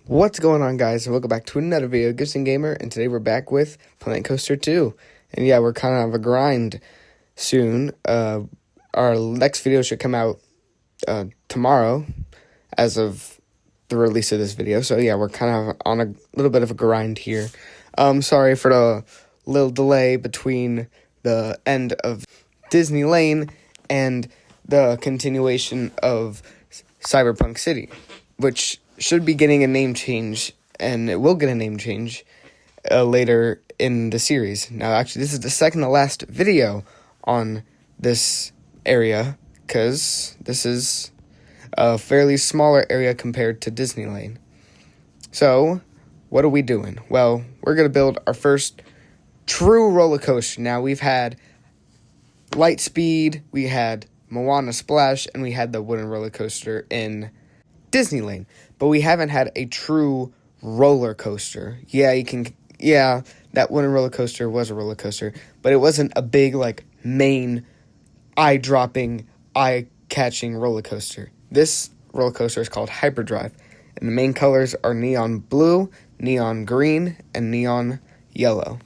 What's going on, guys? And welcome back to another video, Gibson Gamer, and today we're back with Planet Coaster 2. And yeah, we're kind of a grind soon. Our next video should come out tomorrow as of the release of this video. So yeah, we're kind of on a little bit of a grind here. Sorry for the little delay between the end of Disney Lane and the continuation of Cyberpunk City, which should be getting a name change, and it will get a name change later in the series. Now, actually, this is the second to last video on this area, because this is a fairly smaller area compared to Disney Lane. So, what are we doing? Well, we're going to build our first true roller coaster. Now, we've had Lightspeed, we had Moana Splash, and we had the wooden roller coaster in Disney Lane, but we haven't had a true roller coaster. Yeah, that wooden roller coaster was a roller coaster, but it wasn't a big, main, eye-dropping, eye-catching roller coaster. This roller coaster is called HyperDrive, and the main colors are neon blue, neon green, and neon yellow.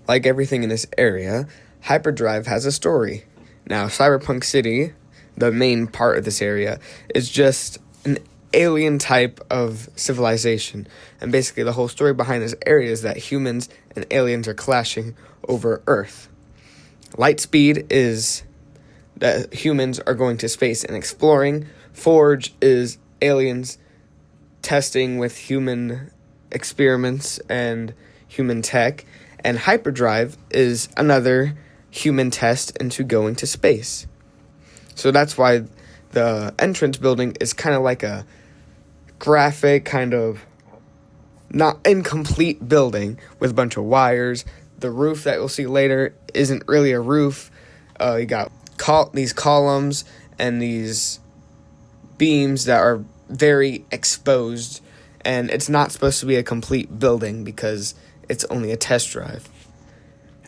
Like everything in this area, HyperDrive has a story. Now, Cyberpunk City, the main part of this area, is just an alien type of civilization. And basically the whole story behind this area is that humans and aliens are clashing over Earth. Lightspeed is that humans are going to space and exploring. Forge is aliens testing with human experiments and human tech. And Hyperdrive is another human test into going to space. So that's why the entrance building is kind of like a graphic, kind of not incomplete building with a bunch of wires. The roof that you'll see later isn't really a roof. You got these columns and these beams that are very exposed, and it's not supposed to be a complete building because it's only a test drive.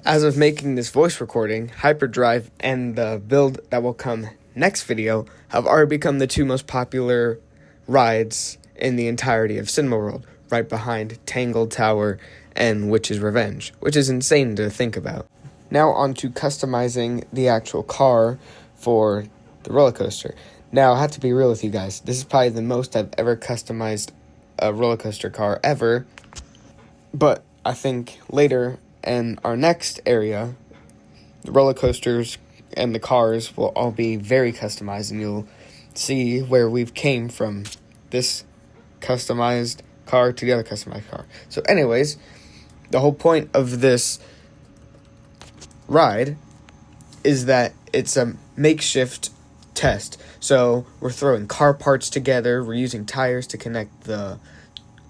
As of making this voice recording, Hyperdrive and the build that will come next video have already become the two most popular rides in the entirety of Cinema World, right behind Tangled Tower and Witch's Revenge, which is insane to think about. Now on to customizing the actual car for the roller coaster. Now, I have to be real with you guys. This is probably the most I've ever customized a roller coaster car ever, but I think later in our next area, the roller coasters and the cars will all be very customized, and you'll see where we've came from this customized car to the other customized car. So anyways, the whole point of this ride is that it's a makeshift test. So we're throwing car parts together, we're using tires to connect the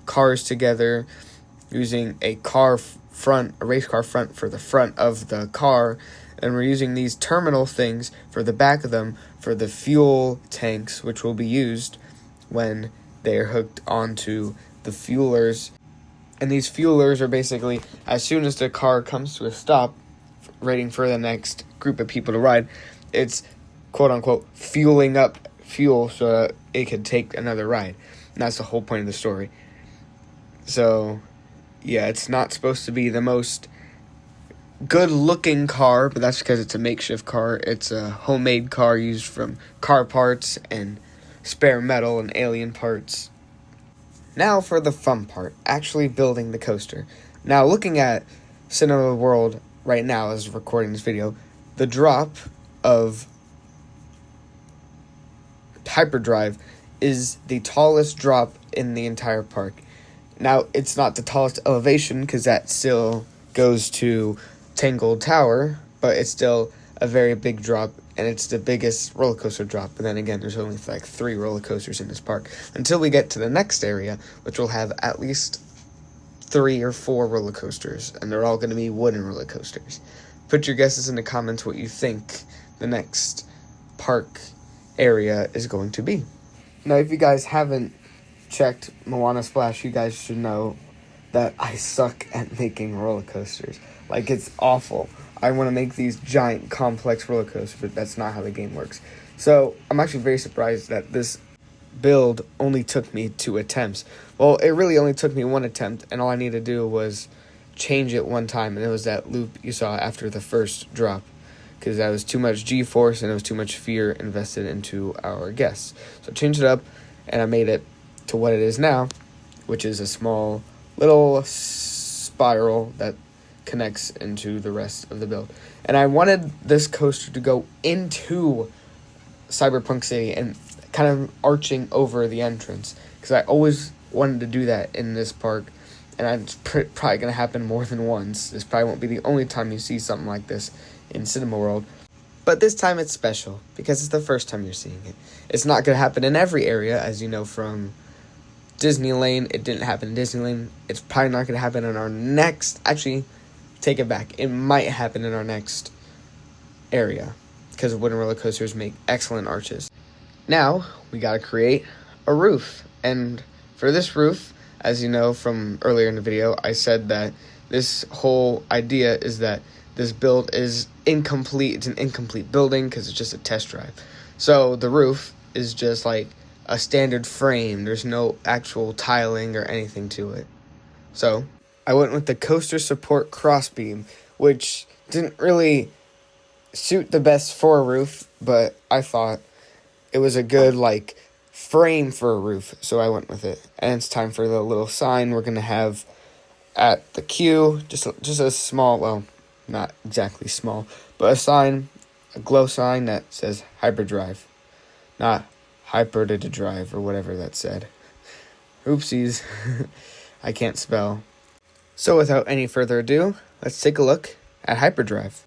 cars together, using a race car front for the front of the car, and we're using these terminal things for the back of them for the fuel tanks, which will be used when they're hooked onto the fuelers. And these fuelers are basically, as soon as the car comes to a stop, waiting for the next group of people to ride, it's quote-unquote fueling up fuel so that it can take another ride. And that's the whole point of the story. So, yeah, it's not supposed to be the most good-looking car, but that's because it's a makeshift car. It's a homemade car used from car parts and spare metal and alien parts. Now for the fun part, actually building the coaster. Now, looking at Cinema World right now as recording this video, the drop of Hyperdrive is the tallest drop in the entire park. Now, it's not the tallest elevation because that still goes to Tangled Tower, but it's still a very big drop, and it's the biggest roller coaster drop. But then again, there's only 3 roller coasters in this park until we get to the next area, which will have at least 3 or 4 roller coasters, and they're all going to be wooden roller coasters. Put your guesses in the comments what you think the next park area is going to be. Now, if you guys haven't checked Moana Splash, you guys should know that I suck at making roller coasters. It's awful. I want to make these giant, complex roller coasters, but that's not how the game works. So, I'm actually very surprised that this build only took me 2 attempts. Well, it really only took me 1 attempt, and all I needed to do was change it 1 time, and it was that loop you saw after the first drop, because that was too much G-force and it was too much fear invested into our guests. So I changed it up, and I made it to what it is now, which is a small little spiral that connects into the rest of the build. And I wanted this coaster to go into Cyberpunk City and kind of arching over the entrance, because I always wanted to do that in this park, and it's probably going to happen more than once. This probably won't be the only time you see something like this in Cinema World, but this time it's special because it's the first time you're seeing it. It's not going to happen in every area, as you know from Disney Lane. It didn't happen in Disney Lane. It's probably not going to happen in our next, actually, take it back. It might happen in our next area, because wooden roller coasters make excellent arches. Now, we got to create a roof. And for this roof, as you know from earlier in the video, I said that this whole idea is that this build is incomplete. It's an incomplete building because it's just a test drive. So the roof is just like a standard frame. There's no actual tiling or anything to it. So I went with the coaster support crossbeam, which didn't really suit the best for a roof, but I thought it was a good frame for a roof, so I went with it. And it's time for the little sign we're gonna have at the queue. Just a small, well, not exactly small, but a sign, a glow sign that says HyperDrive, not HyperDrive or whatever that said. Oopsies, I can't spell. So without any further ado, let's take a look at HyperDrive.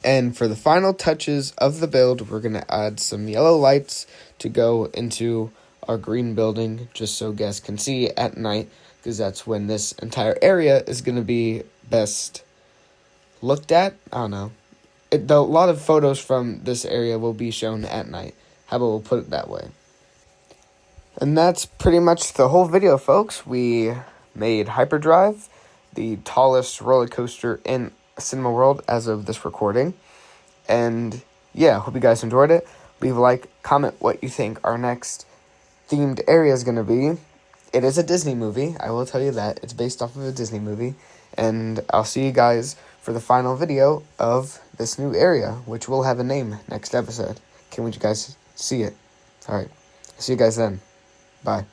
And for the final touches of the build, we're going to add some yellow lights to go into our green building, just so guests can see at night, because that's when this entire area is going to be best looked at. I don't know. A lot of photos from this area will be shown at night. How about we'll put it that way? And that's pretty much the whole video, folks. We made HyperDrive, the tallest roller coaster in Cinema World as of this recording. And yeah, hope you guys enjoyed it. Leave a like, comment what you think our next themed area is going to be. It is a Disney movie, I will tell you that. It's based off of a Disney movie. And I'll see you guys for the final video of this new area, which will have a name next episode. Can't wait you guys see it. Alright, see you guys then. Bye.